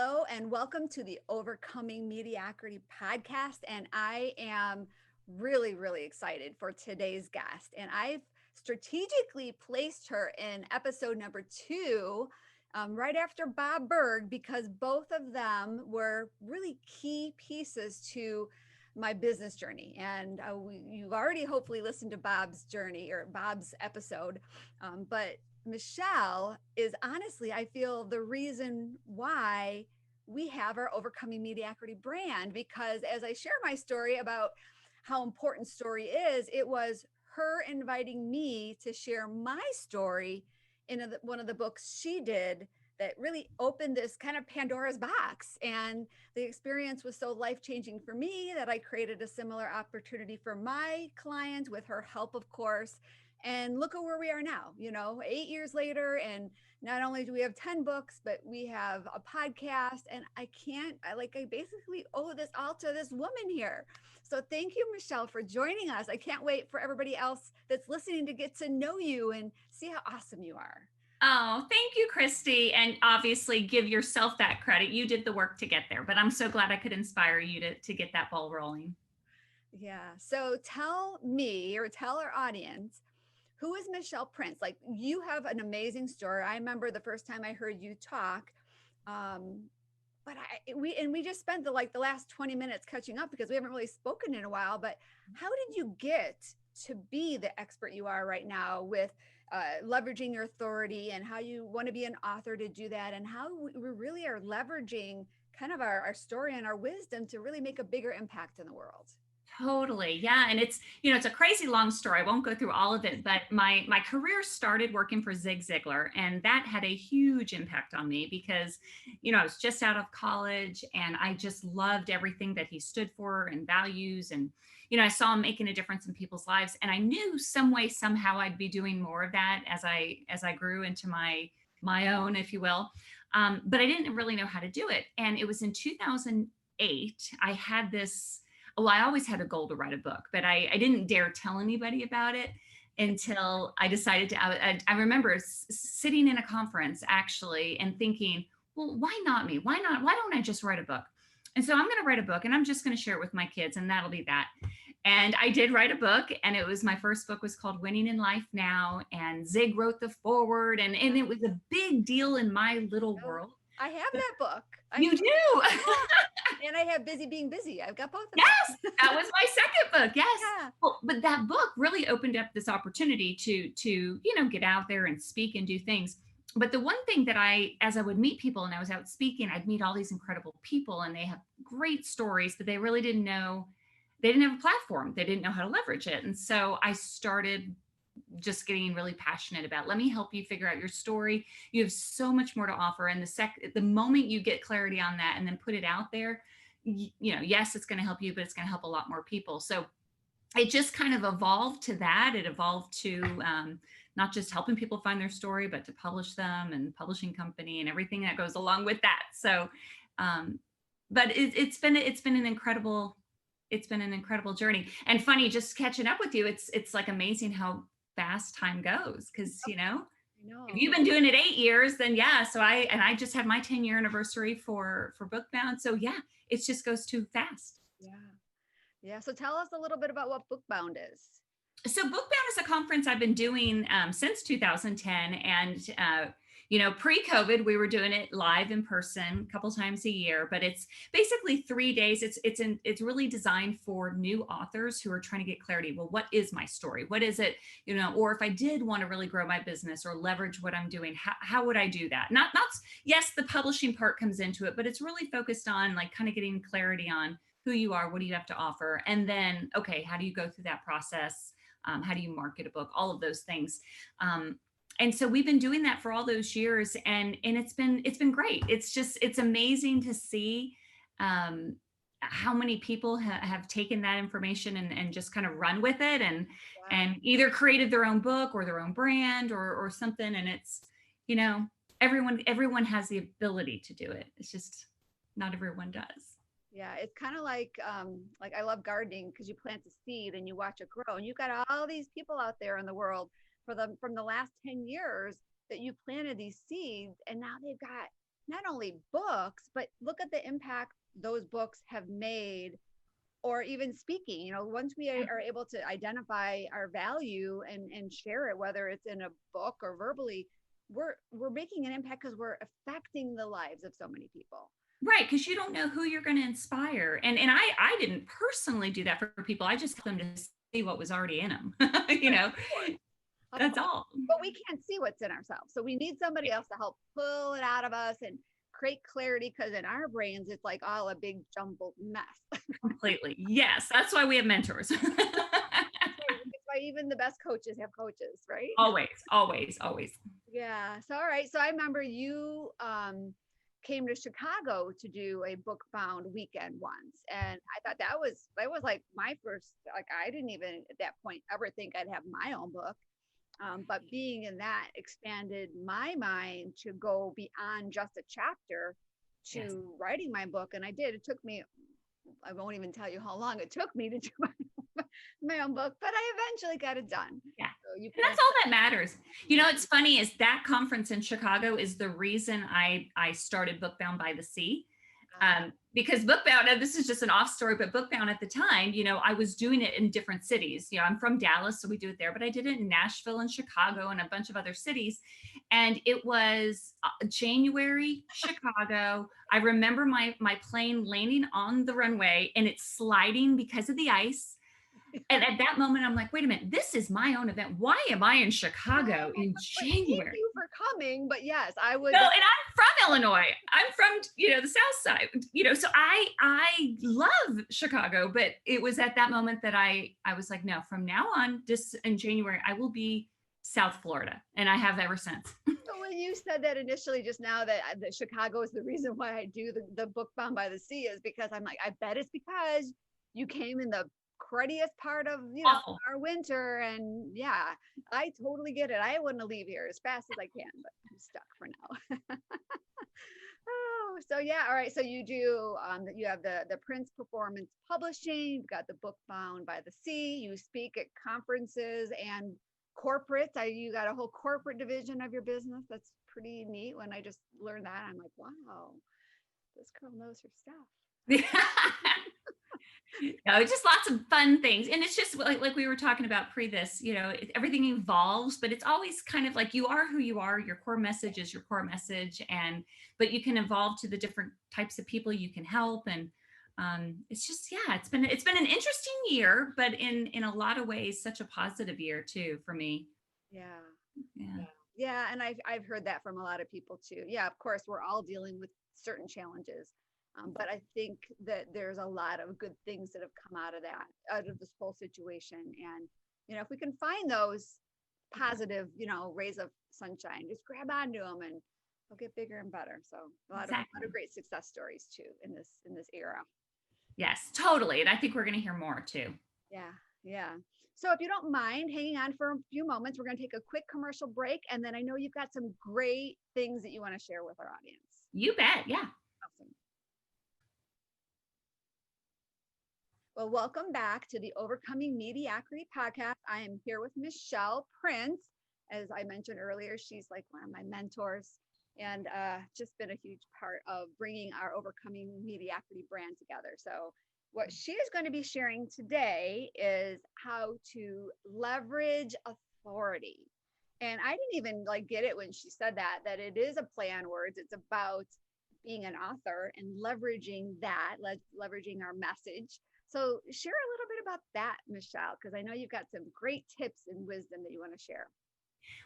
Hello and welcome to the Overcoming Mediocrity podcast. And I am really excited for today's guest. And I've strategically placed her in episode number 2, right after Bob Berg, because both of them were really key pieces to my business journey. And you've already hopefully listened to Bob's journey or Bob's episode, but Michelle is honestly, I feel, the reason why we have our Overcoming Mediocrity brand, because as I share my story about how important story is, it was her inviting me to share my story in one of the books she did that really opened this kind of Pandora's box. And the experience was so life-changing for me that I created a similar opportunity for my clients with her help, of course. And look at where we are now, 8 years later. And not only do we have 10 books, but we have a podcast. And I basically owe this all to this woman here. So thank you, Michelle, for joining us. I can't wait for everybody else that's listening to get to know you and see how awesome you are. Oh, thank you, Christy. And obviously give yourself that credit. You did the work to get there, but I'm so glad I could inspire you to get that ball rolling. Yeah. So tell me, or tell our audience, who is Michelle Prince? Like, you have an amazing story. I remember the first time I heard you talk, but we just spent the last 20 minutes catching up because we haven't really spoken in a while. But how did you get to be the expert you are right now with leveraging your authority, and how you want to be an author to do that, and how we really are leveraging kind of our story and our wisdom to really make a bigger impact in the world? Totally. Yeah. And it's a crazy long story. I won't go through all of it, but my career started working for Zig Ziglar, and that had a huge impact on me because, I was just out of college and I just loved everything that he stood for and values. And, I saw him making a difference in people's lives. And I knew some way, somehow I'd be doing more of that as I grew into my own, if you will. But I didn't really know how to do it. And it was in 2008, I had this. Well, I always had a goal to write a book, but I didn't dare tell anybody about it until I decided to. I remember sitting in a conference actually and thinking, well, why not me? Why not? Why don't I just write a book? And so I'm going to write a book and I'm just going to share it with my kids, and that'll be that. And I did write a book, and my first book was called Winning in Life Now. And Zig wrote the foreword, and it was a big deal in my little world. I have that book. You do? And I have Busy Being Busy. I've got both of them. Yes, that was my second book. Yes. Yeah. Well, but that book really opened up this opportunity to get out there and speak and do things. But the one thing that as I would meet people and I was out speaking, I'd meet all these incredible people and they have great stories, but they really didn't know, they didn't have a platform. They didn't know how to leverage it. And so I started just getting really passionate about, let me help you figure out your story. You have so much more to offer. And the moment you get clarity on that and then put it out there, yes, it's going to help you, but it's going to help a lot more people. So it just kind of evolved to that. It evolved to not just helping people find their story, but to publish them and publishing company and everything that goes along with that. So, but it's been an incredible journey. And funny, just catching up with you, it's like amazing how fast time goes, because if you've been doing it 8 years, then yeah. So I just had my 10-year anniversary for Bookbound. So yeah, it just goes too fast. Yeah. So tell us a little bit about what Bookbound is. So Bookbound is a conference I've been doing since 2010, and pre-COVID, we were doing it live in person a couple times a year, but it's basically 3 days. It's really designed for new authors who are trying to get clarity. Well, what is my story? What is it? Or if I did want to really grow my business or leverage what I'm doing, how would I do that? Yes, the publishing part comes into it, but it's really focused on like kind of getting clarity on who you are, what do you have to offer, and then okay, how do you go through that process? How do you market a book? All of those things. And so we've been doing that for all those years, and it's been great. It's amazing to see how many people have taken that information and just kind of run with it and either created their own book or their own brand or something. And it's everyone has the ability to do it. It's just not everyone does. Yeah, it's kind of like I love gardening, because you plant a seed and you watch it grow, and you've got all these people out there in the world from the last 10 years that you planted these seeds, and now they've got not only books, but look at the impact those books have made, or even speaking. Once we are able to identify our value and share it, whether it's in a book or verbally, we're making an impact because we're affecting the lives of so many people. Right, because you don't know who you're going to inspire. And I didn't personally do that for people. I just helped them to see what was already in them. That's all. But we can't see what's in ourselves. So we need somebody else to help pull it out of us and create clarity, because in our brains, it's like all a big jumbled mess. Completely. Yes. That's why we have mentors. That's why even the best coaches have coaches, right? Always, always, always. Yeah. So, all right. So I remember you came to Chicago to do a Bookbound weekend once. And I thought that was like my first, like, I didn't even at that point ever think I'd have my own book. But being in that expanded my mind to go beyond just a chapter to writing my book. And I did. It took me, I won't even tell you how long it took me to do my own book, but I eventually got it done. Yeah. So and that's all that matters. It's funny is that conference in Chicago is the reason I started Bookbound by the Sea. Because Bookbound, and this is just an off story, but Bookbound at the time, I was doing it in different cities. I'm from Dallas, so we do it there, but I did it in Nashville and Chicago and a bunch of other cities. And it was January, Chicago. I remember my plane landing on the runway and it's sliding because of the ice. And at that moment, I'm like, wait a minute, this is my own event. Why am I in Chicago in January? Thank you for coming. But yes, I would. No, and I'm from Illinois. I'm from, the South Side, so I love Chicago, but it was at that moment that I was like, no, from now on, this in January, I will be South Florida. And I have ever since. So when you said that initially just now that Chicago is the reason why I do the Bookbound by the Sea, is because I'm like, I bet it's because you came in the cruddiest part of our winter, and yeah, I totally get it. I want to leave here as fast as I can, but I'm stuck for now. Oh, so yeah, all right. So you do you have the Prince Performance Publishing, you've got the Bookbound by the Sea, you speak at conferences and corporates. You got a whole corporate division of your business. That's pretty neat. When I just learned that, I'm like, wow, this girl knows her stuff. No, just lots of fun things. And it's just like we were talking about pre this, everything evolves, but it's always kind of like you are who you are. Your core message is your core message. But you can evolve to the different types of people you can help. And it's just, yeah, it's been an interesting year, but in a lot of ways, such a positive year too, for me. Yeah. And I've heard that from a lot of people too. Yeah, of course, we're all dealing with certain challenges. But I think that there's a lot of good things that have come out of this whole situation. And, if we can find those positive, rays of sunshine, just grab onto them and they'll get bigger and better. So a lot of great success stories too in this era. Yes, totally. And I think we're going to hear more too. Yeah. So if you don't mind hanging on for a few moments, we're going to take a quick commercial break. And then I know you've got some great things that you want to share with our audience. You bet. Yeah. Awesome. Well, welcome back to the Overcoming Mediocrity podcast. I am here with Michelle Prince. As I mentioned earlier, she's like one of my mentors and just been a huge part of bringing our Overcoming Mediocrity brand together. So what she is going to be sharing today is how to leverage authority. And I didn't even get it when she said that it is a play on words. It's about being an author and leveraging leveraging our message. So share a little bit about that, Michelle, because I know you've got some great tips and wisdom that you want to share.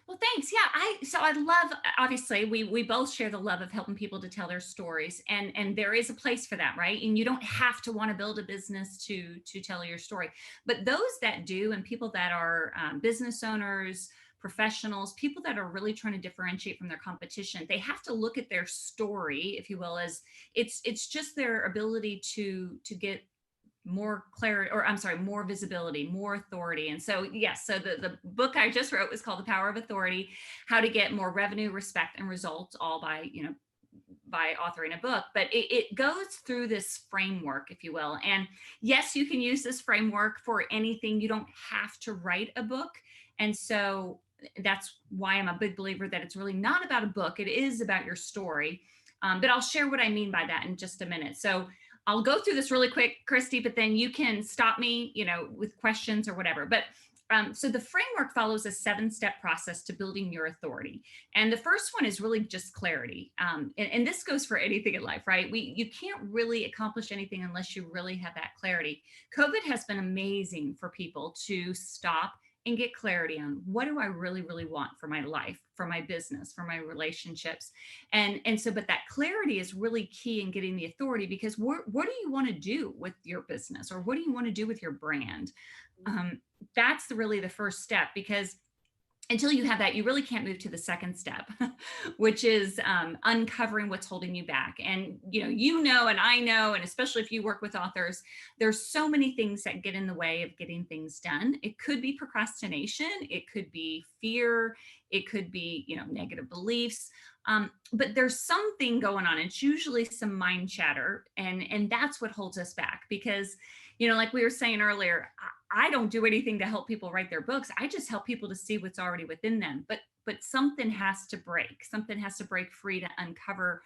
Well, thanks. Yeah, I love, obviously, we both share the love of helping people to tell their stories, and there is a place for that, right? And you don't have to want to build a business to tell your story, but those that do, and people that are business owners, professionals, people that are really trying to differentiate from their competition, they have to look at their story, if you will, as it's just their ability to get more clarity, or I'm sorry, more visibility, more authority. And so, yes, so the book I just wrote was called The Power of Authority, How to Get More Revenue, Respect, and Results, all by authoring a book. But it goes through this framework, if you will. And yes, you can use this framework for anything. You don't have to write a book. And so that's why I'm a big believer that it's really not about a book. It is about your story. But I'll share what I mean by that in just a minute. So I'll go through this really quick, Christy, but then you can stop me, with questions or whatever. But so the framework follows a 7-step process to building your authority. And the first one is really just clarity. And this goes for anything in life, right? You can't really accomplish anything unless you really have that clarity. COVID has been amazing for people to stop and get clarity on what do I really, really want for my life, for my business, for my relationships. And so, but that clarity is really key in getting the authority, because what do you want to do with your business, or what do you want to do with your brand? That's really the first step, because until you have that, you really can't move to the second step, which is uncovering what's holding you back. And and I know, and especially if you work with authors, there's so many things that get in the way of getting things done. It could be procrastination, it could be fear, it could be negative beliefs. But there's something going on. It's usually some mind chatter, and that's what holds us back. Because like we were saying earlier, I don't do anything to help people write their books. I just help people to see what's already within them. But something has to break. Something has to break free to uncover,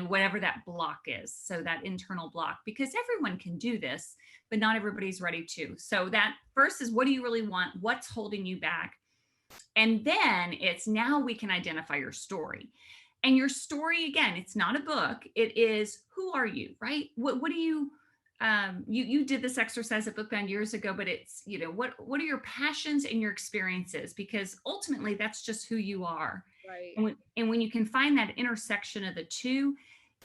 whatever that block is. So that internal block, because everyone can do this, but not everybody's ready to. So that first is, what do you really want? What's holding you back? And then it's, now we can identify your story. And your story, again, it's not a book. It is, who are you, right? What do you, you did this exercise at Bookbound years ago, but it's, what are your passions and your experiences? Because ultimately that's just who you are. Right. And when you can find that intersection of the two,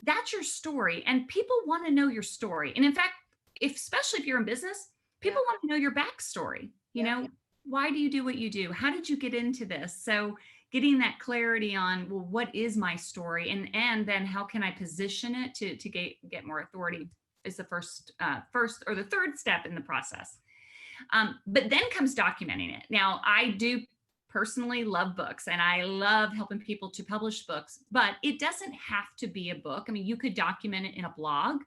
that's your story. And people want to know your story. And in fact, especially if you're in business, people want to know your backstory. Why do you do what you do? How did you get into this? So getting that clarity on, well, what is my story? And then how can I position it to get more authority is the first or the third step in the process. But then comes documenting it. Now, I do personally love books, and I love helping people to publish books, but it doesn't have to be a book. I mean, you could document it in a blog.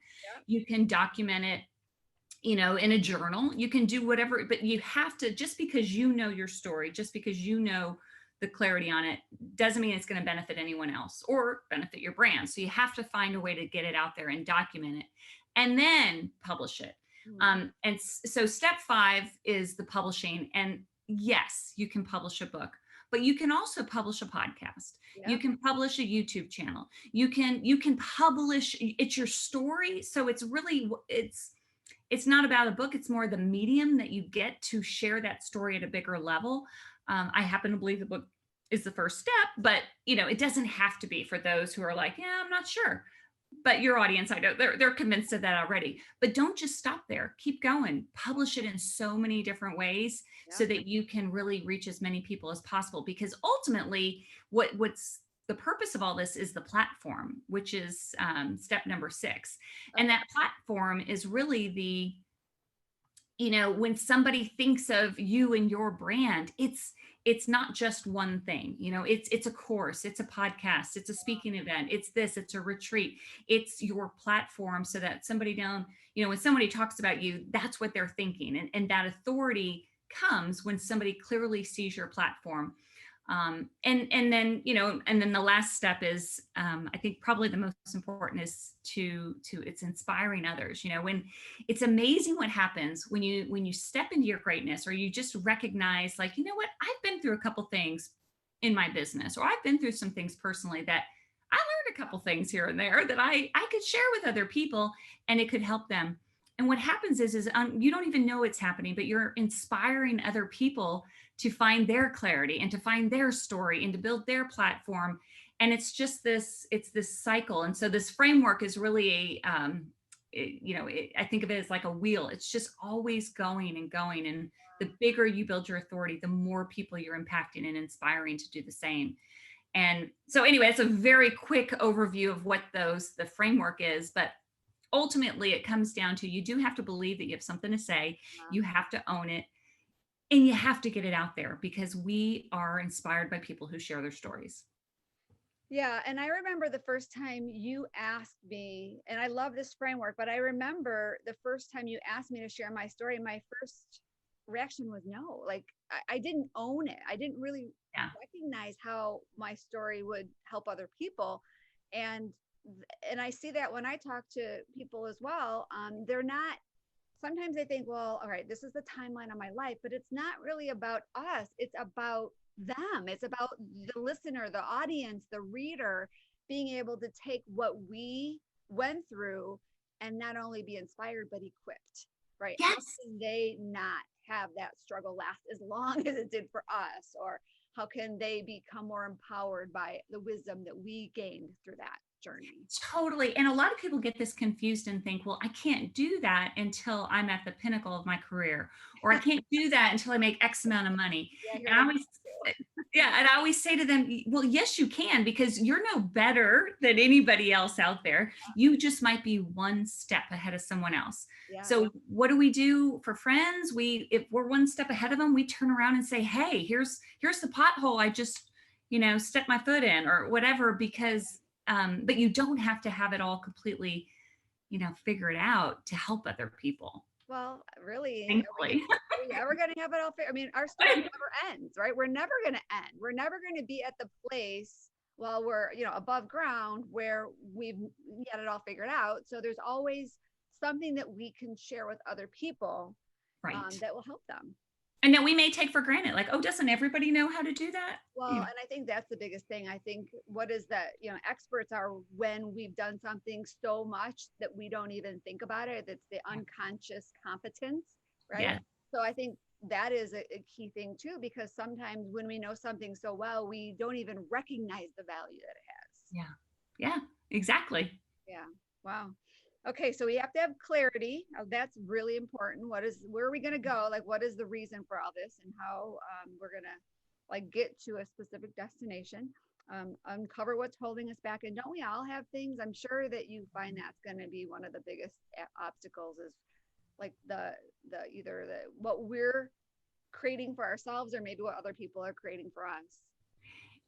You can document it, in a journal. You can do whatever, but you have to, just because your story, just because the clarity on it, doesn't mean it's going to benefit anyone else or benefit your brand. So you have to find a way to get it out there and document it, and then publish it. And so step 5 is the publishing. And yes, you can publish a book, but you can also publish a podcast. You can publish a YouTube channel. You can publish, it's your story. So it's really, it's not about a book. It's more the medium that you get to share that story at a bigger level. I happen to believe the book is the first step, but it doesn't have to be for those who are like, yeah, I'm not sure. But your audience, I know they're convinced of that already. But don't just stop there. Keep going. Publish it in so many different ways so that you can really reach as many people as possible. Because ultimately, what's the purpose of all this is the platform, which is step number 6. And that platform is really the, when somebody thinks of you and your brand, it's not just one thing. It's a course, it's a podcast, it's a speaking event, it's a retreat, it's your platform, so that somebody down, when somebody talks about you, that's what they're thinking. And that authority comes when somebody clearly sees your platform. And then the last step is, I think probably the most important, is to it's inspiring others. When it's amazing what happens when you step into your greatness, or you just recognize, like, what, I've been through a couple things in my business, or I've been through some things personally that I learned a couple things here and there that I could share with other people, and it could help them. And what happens is you don't even know it's happening, but you're inspiring other people to find their clarity and to find their story and to build their platform. And it's just this cycle. And so this framework is really I think of it as like a wheel. It's just always going and going. And the bigger you build your authority, the more people you're impacting and inspiring to do the same. And so anyway, it's a very quick overview of what the framework is, but ultimately it comes down to, you do have to believe that you have something to say. You have to own it. And you have to get it out there, because we are inspired by people who share their stories. Yeah. And I remember the first time you asked me, and I love this framework, but I remember the first time you asked me to share my story, my first reaction was no. Like, I didn't own it. I didn't really recognize how my story would help other people. And and I see that when I talk to people as well, they're not, sometimes they think, well, all right, this is the timeline of my life, but it's not really about us. It's about them. It's about the listener, the audience, the reader being able to take what we went through and not only be inspired, but equipped, right? How Yes. can they not have that struggle last as long as it did for us? Or how can they become more empowered by the wisdom that we gained through that journey? Totally. And a lot of people get this confused and think, well, I can't do that until I'm at the pinnacle of my career, or I can't do that until I make X amount of money. Yeah, you're And I like, always, yeah, and I always say to them, well, yes, you can, because you're no better than anybody else out there. You just might be one step ahead of someone else. yeah, So what do we do for friends? If we're one step ahead of them, we turn around and say, hey, here's the pothole I just, stepped my foot in, or whatever, because but you don't have to have it all completely, figure it out to help other people. well, really, Thankfully. are we ever going to have it all fair? I mean, our story never ends, right? We're never going to end. We're never going to be at the place while we're, above ground where we've got it all figured out. So there's always something that we can share with other people Right. that will help them. And that we may take for granted, like, oh, doesn't everybody know how to do that? Well, and I think that's the biggest thing. I think what is that, experts are when we've done something so much that we don't even think about it. That's the unconscious competence, right? Yeah. So I think that is a key thing too, because sometimes when we know something so well, we don't even recognize the value that it has. Yeah. Yeah, exactly. Yeah. Wow. Okay, so we have to have clarity. That's really important. Where are we going to go? Like, what is the reason for all this, and how we're going to like get to a specific destination, uncover what's holding us back. And don't we all have things? I'm sure that you find that's going to be one of the biggest obstacles is like either what we're creating for ourselves or maybe what other people are creating for us.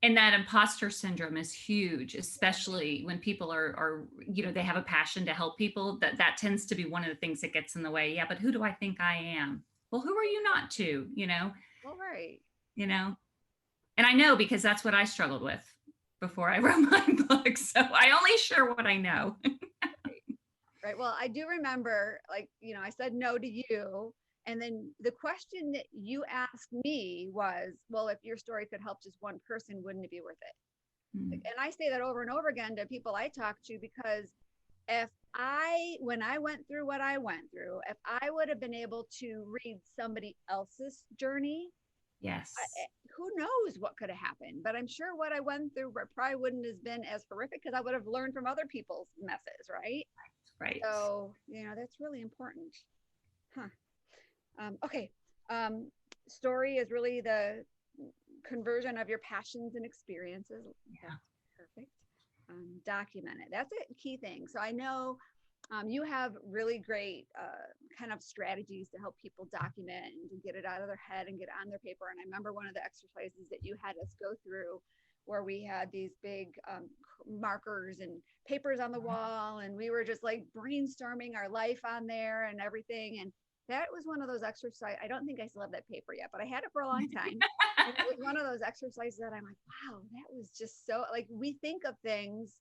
And that imposter syndrome is huge, especially when people are they have a passion to help people. That tends to be one of the things that gets in the way. Yeah, but who do I think I am? Well, who are you not to? Well, right. you know and I know, because that's what I struggled with before I wrote my book, so I only share what I know. Right. Well, I do remember, like, I said no to you. And then the question that you asked me was, well, if your story could help just one person, wouldn't it be worth it? Mm. And I say that over and over again to people I talk to, because when I went through what I went through, if I would have been able to read somebody else's journey, Yes. who knows what could have happened. But I'm sure what I went through probably wouldn't have been as horrific, because I would have learned from other people's messes, right? Right. So, that's really important. Huh. Okay. Story is really the conversion of your passions and experiences. Yeah. Perfect. Document it. That's a key thing. So I know you have really great kind of strategies to help people document and to get it out of their head and get on their paper. And I remember one of the exercises that you had us go through, where we had these big markers and papers on the wall, and we were just like brainstorming our life on there and everything. And that was one of those exercises. I don't think I still have that paper yet, but I had it for a long time. And it was one of those exercises that I'm like, wow, that was just so, like, we think of things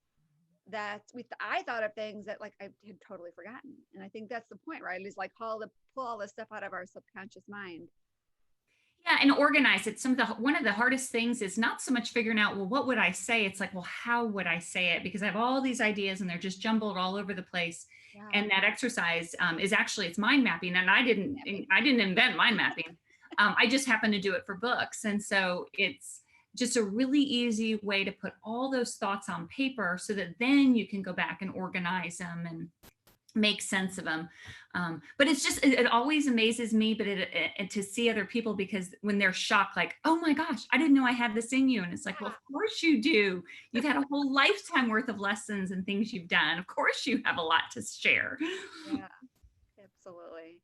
that I thought of things that like I had totally forgotten. And I think that's the point, right? It's like pull all this stuff out of our subconscious mind. Yeah, and organize it. One of the hardest things is not so much figuring out, well, what would I say? It's like, well, how would I say it? Because I have all these ideas and they're just jumbled all over the place. Yeah. And that exercise is actually, it's mind mapping, and I didn't invent mind mapping. I just happened to do it for books, and so it's just a really easy way to put all those thoughts on paper, so that then you can go back and organize them and make sense of them. But it's just, it always amazes me, but it to see other people, because when they're shocked, like, oh my gosh, I didn't know I had this in you. And it's like, well, of course you do. You've had a whole lifetime worth of lessons and things you've done. Of course you have a lot to share. Yeah, absolutely.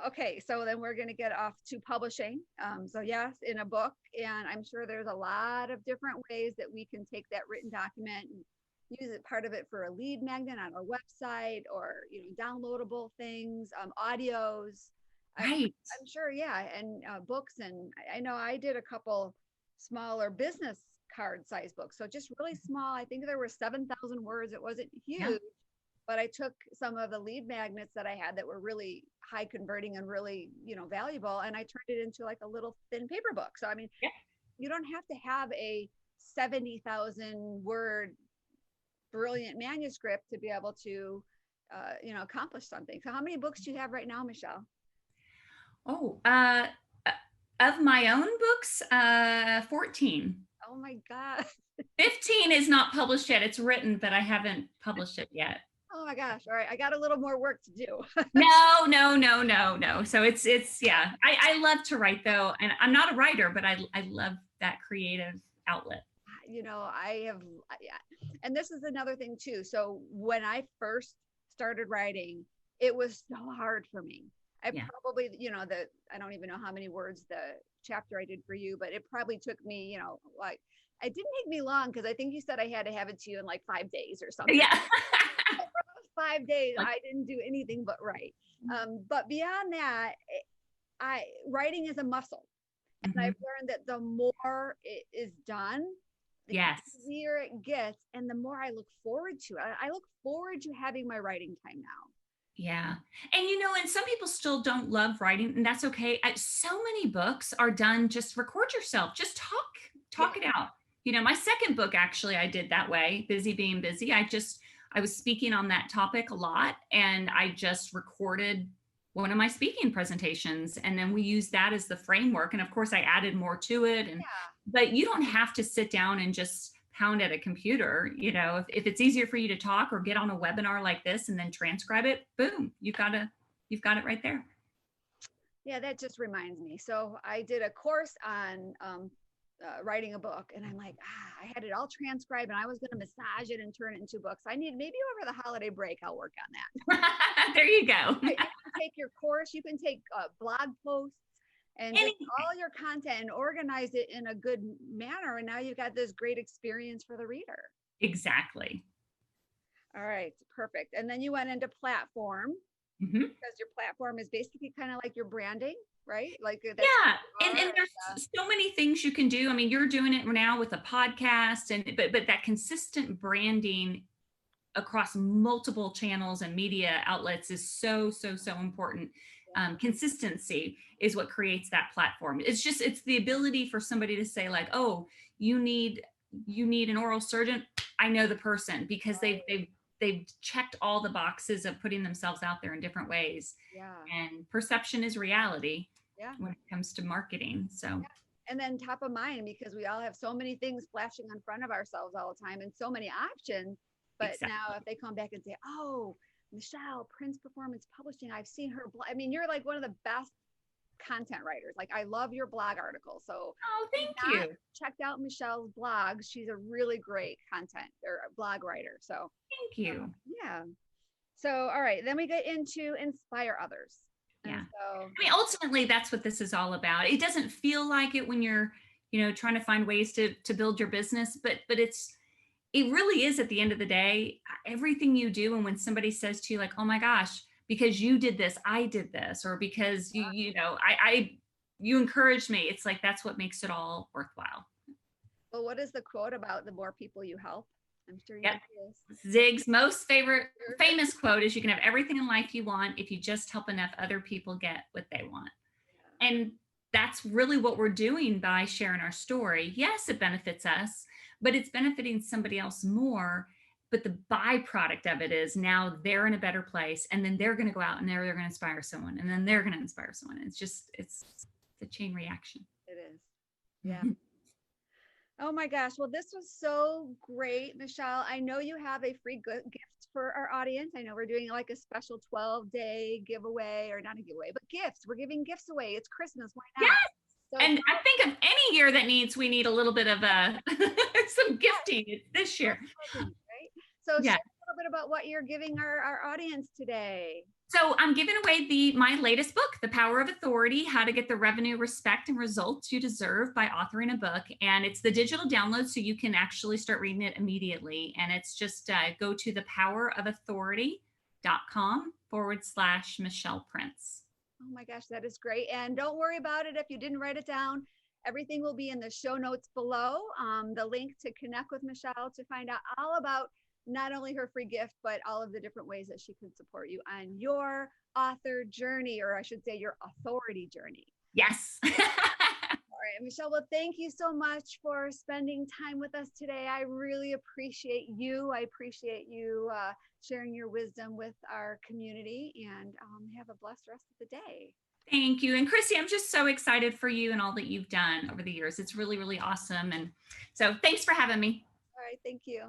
Okay, so then we're going to get off to publishing. So yes, in a book, and I'm sure there's a lot of different ways that we can take that written document and use it, part of it for a lead magnet on our website, or downloadable things, audios. Right. I'm sure, yeah, and books. And I know I did a couple smaller business card size book. So just really small. I think there were 7,000 words. It wasn't Yeah. huge, but I took some of the lead magnets that I had that were really high converting and really, valuable. And I turned it into like a little thin paper book. So, I mean, Yeah. you don't have to have a 70,000 word brilliant manuscript to be able to, accomplish something. So how many books do you have right now, Michelle? Oh, of my own books, 14. Oh my God. 15 is not published yet. It's written, but I haven't published it yet. Oh my gosh. All right. I got a little more work to do. No. So yeah. I love to write though. And I'm not a writer, but I love that creative outlet. I have, yeah. And this is another thing too. So when I first started writing, it was so hard for me. I probably, I don't even know how many words the chapter I did for you, but it probably took me, like, it didn't take me long because I think you said I had to have it to you in like 5 days or something. Yeah. For those 5 days, I didn't do anything but write. But beyond that, writing is a muscle. And I've learned that the more it is done, the easier it gets, and the more I look forward to it. I look forward to having my writing time now. Yeah. And and some people still don't love writing, and that's okay. So many books are done, just record yourself, just talk it out. My second book, actually, I did that way, Busy Being Busy. I was speaking on that topic a lot, and I just recorded one of my speaking presentations, and then we used that as the framework. And of course I added more to it. But you don't have to sit down and just pound at a computer. If it's easier for you to talk or get on a webinar like this and then transcribe it, boom, you've got it right there. Yeah, that just reminds me. So I did a course on writing a book, and I'm like, I had it all transcribed, and I was going to massage it and turn it into books. I need, maybe over the holiday break, I'll work on that. There you go. You can take your course, you can take blog posts and just all your content and organize it in a good manner. And now you've got this great experience for the reader. Exactly. All right, perfect. And then you went into platform, because your platform is basically kind of like your branding, right? Like and there's so many things you can do. I mean, you're doing it now with a podcast, but that consistent branding across multiple channels and media outlets is so important. Consistency is what creates that platform. It's the ability for somebody to say like, oh, you need an oral surgeon. I know the person, because they've checked all the boxes of putting themselves out there in different ways. Yeah. And perception is reality. When it comes to marketing. So and then top of mind, because we all have so many things flashing in front of ourselves all the time and so many options. But now if they come back and say, oh, Michelle, Prince Performance Publishing, I've seen her blog. I mean, you're like one of the best content writers. Like, I love your blog articles. So thank you. Checked out Michelle's blog. She's a really great content or blog writer. So thank you. Yeah. So, all right, then we get into inspire others. Yeah. So, I mean, ultimately, that's what this is all about. It doesn't feel like it when you're, trying to find ways to build your business, but it really is, at the end of the day, everything you do. And when somebody says to you like, oh my gosh, because you did this, I did this, or because you encouraged me, it's like, that's what makes it all worthwhile. Well, what is the quote about the more people you help? I'm sure you know this. Zig's most famous quote is, you can have everything in life you want if you just help enough other people get what they want. And that's really what we're doing by sharing our story. Yes, it benefits us, but it's benefiting somebody else more. But the byproduct of it is now they're in a better place, and then they're going to go out and they're going to inspire someone, and then they're going to inspire someone. It's the chain reaction. It is. Yeah. Oh my gosh. Well, this was so great, Michelle. I know you have a free gift for our audience. I know we're doing like a special 12-day giveaway, or not a giveaway, but gifts. We're giving gifts away. It's Christmas. Why not? Yes. So, and I think of any year that we need a little bit of some gifting. It's this year. Right? So share a little bit about what you're giving our audience today. So I'm giving away my latest book, The Power of Authority: How to Get the Revenue, Respect, and Results You Deserve by Authoring a Book. And it's the digital download, so you can actually start reading it immediately. And it's just go to thepowerofauthority.com/Michelle Prince. Oh my gosh, that is great. And don't worry about it if you didn't write it down. Everything will be in the show notes below. The link to connect with Michelle to find out all about not only her free gift, but all of the different ways that she can support you on your author journey, or I should say your authority journey. Yes. All right, Michelle, well, thank you so much for spending time with us today. I really appreciate you. I appreciate you sharing your wisdom with our community, and have a blessed rest of the day. Thank you. And Christie, I'm just so excited for you and all that you've done over the years. It's really, really awesome. And so thanks for having me. All right, thank you.